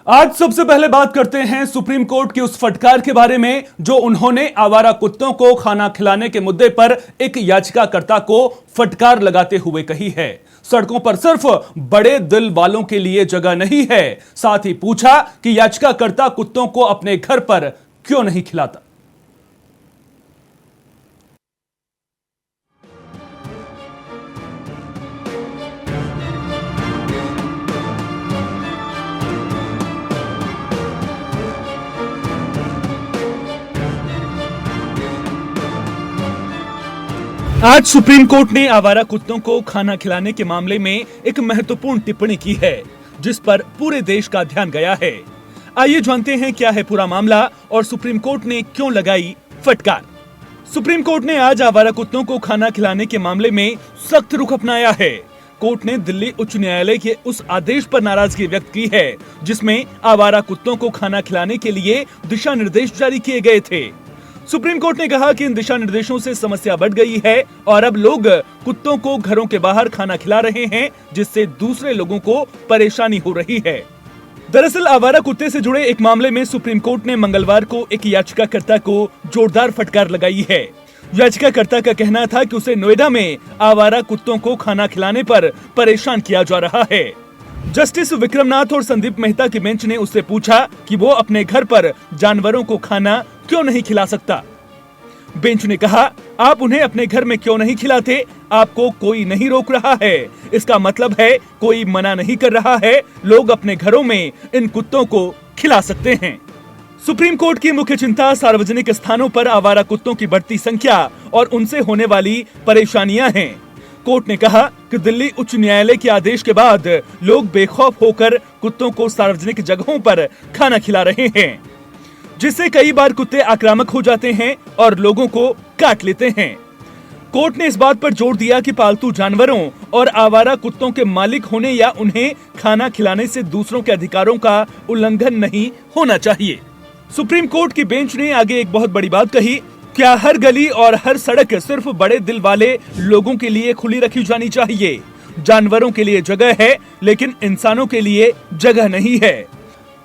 आज सबसे पहले बात करते हैं सुप्रीम कोर्ट की उस फटकार के बारे में जो उन्होंने आवारा कुत्तों को खाना खिलाने के मुद्दे पर एक याचिकाकर्ता को फटकार लगाते हुए कही है। सड़कों पर सिर्फ बड़े दिल वालों के लिए जगह नहीं है। साथ ही पूछा कि याचिकाकर्ता कुत्तों को अपने घर पर क्यों नहीं खिलाता। आज सुप्रीम कोर्ट ने आवारा कुत्तों को खाना खिलाने के मामले में एक महत्वपूर्ण टिप्पणी की है, जिस पर पूरे देश का ध्यान गया है। आइए जानते हैं क्या है पूरा मामला और सुप्रीम कोर्ट ने क्यों लगाई फटकार। सुप्रीम कोर्ट ने आज आवारा कुत्तों को खाना खिलाने के मामले में सख्त रुख अपनाया है। कोर्ट ने दिल्ली उच्च न्यायालय के उस आदेश पर नाराजगी व्यक्त की है, जिसमें आवारा कुत्तों को खाना खिलाने के लिए दिशा निर्देश जारी किए गए थे। सुप्रीम कोर्ट ने कहा कि इन दिशा निर्देशों से समस्या बढ़ गई है और अब लोग कुत्तों को घरों के बाहर खाना खिला रहे हैं, जिससे दूसरे लोगों को परेशानी हो रही है। दरअसल आवारा कुत्ते से जुड़े एक मामले में सुप्रीम कोर्ट ने मंगलवार को एक याचिकाकर्ता को जोरदार फटकार लगाई है। याचिकाकर्ता का कहना था कि उसे नोएडा में आवारा कुत्तों को खाना खिलाने पर परेशान किया जा रहा है। जस्टिस विक्रमनाथ और संदीप मेहता की बेंच ने उससे पूछा कि वो अपने घर पर जानवरों को खाना क्यों नहीं खिला सकता। बेंच ने कहा, आप उन्हें अपने घर में क्यों नहीं खिलाते? आपको कोई नहीं रोक रहा है। इसका मतलब है कोई मना नहीं कर रहा है। लोग अपने घरों में इन कुत्तों को खिला सकते हैं। सुप्रीम कोर्ट की मुख्य चिंता सार्वजनिक स्थानों पर आवारा कुत्तों की बढ़ती संख्या और उनसे होने वाली परेशानियां हैं। कोर्ट ने कहा कि दिल्ली उच्च न्यायालय के आदेश के बाद लोग बेखौफ होकर कुत्तों को सार्वजनिक जगहों पर खाना खिला रहे हैं, जिससे कई बार कुत्ते आक्रामक हो जाते हैं और लोगों को काट लेते हैं। कोर्ट ने इस बात पर जोर दिया कि पालतू जानवरों और आवारा कुत्तों के मालिक होने या उन्हें खाना खिलाने से दूसरों के अधिकारों का उल्लंघन नहीं होना चाहिए। सुप्रीम कोर्ट की बेंच ने आगे एक बहुत बड़ी बात कही, क्या हर गली और हर सड़क सिर्फ बड़े दिल वाले लोगों के लिए खुली रखी जानी चाहिए? जानवरों के लिए जगह है, लेकिन इंसानों के लिए जगह नहीं है।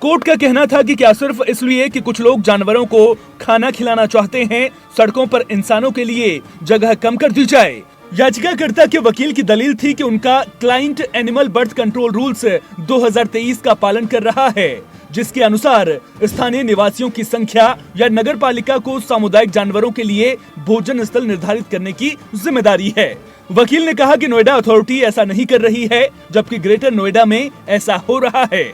कोर्ट का कहना था कि क्या सिर्फ इसलिए कि कुछ लोग जानवरों को खाना खिलाना चाहते हैं, सड़कों पर इंसानों के लिए जगह कम कर दी जाए? याचिकाकर्ता के वकील की दलील थी कि उनका client animal birth control rules 2023 का पालन कर रहा है, जिसके अनुसार स्थानीय निवासियों की संख्या या नगर पालिका को सामुदायिक जानवरों के लिए भोजन स्थल निर्धारित करने की जिम्मेदारी है। वकील ने कहा कि नोएडा अथॉरिटी ऐसा नहीं कर रही है, जबकि ग्रेटर नोएडा में ऐसा हो रहा है।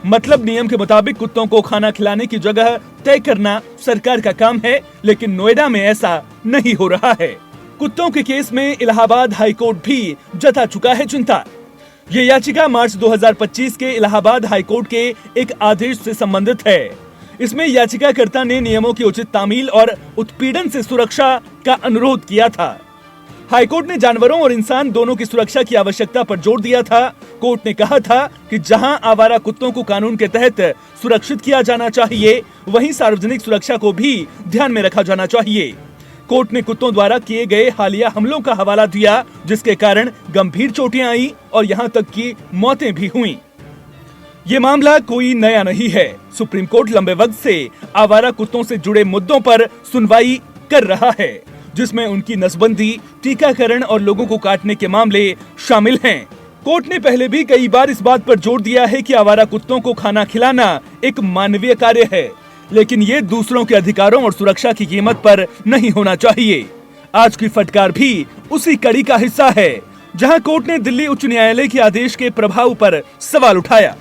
मतलब नियम के मुताबिक कुत्तों को खाना खिलाने की जगह तय करना सरकार का काम है, लेकिन नोएडा में ऐसा नहीं हो रहा है। कुत्तों के केस में इलाहाबाद हाई कोर्ट भी जता चुका है चिंता। ये याचिका मार्च 2025 के इलाहाबाद हाई कोर्ट के एक आदेश से संबंधित है। इसमें याचिकाकर्ता ने नियमों की उचित तामील और उत्पीड़न से सुरक्षा का अनुरोध किया था। हाईकोर्ट ने जानवरों और इंसान दोनों की सुरक्षा की आवश्यकता पर जोर दिया था। कोर्ट ने कहा था कि जहां आवारा कुत्तों को कानून के तहत सुरक्षित किया जाना चाहिए, वहीं सार्वजनिक सुरक्षा को भी ध्यान में रखा जाना चाहिए। कोर्ट ने कुत्तों द्वारा किए गए हालिया हमलों का हवाला दिया, जिसके कारण गंभीर चोटें आई और यहां तक कि मौतें भी हुईं। ये मामला कोई नया नहीं है। सुप्रीम कोर्ट लंबे वक्त से आवारा कुत्तों से जुड़े मुद्दों पर सुनवाई कर रहा है, जिसमें उनकी नसबंदी, टीकाकरण और लोगों को काटने के मामले शामिल हैं। कोर्ट ने पहले भी कई बार इस बात पर जोर दिया है कि आवारा कुत्तों को खाना खिलाना एक मानवीय कार्य है, लेकिन ये दूसरों के अधिकारों और सुरक्षा की कीमत पर नहीं होना चाहिए। आज की फटकार भी उसी कड़ी का हिस्सा है, जहां कोर्ट ने दिल्ली उच्च न्यायालय के आदेश के प्रभाव पर सवाल उठाया।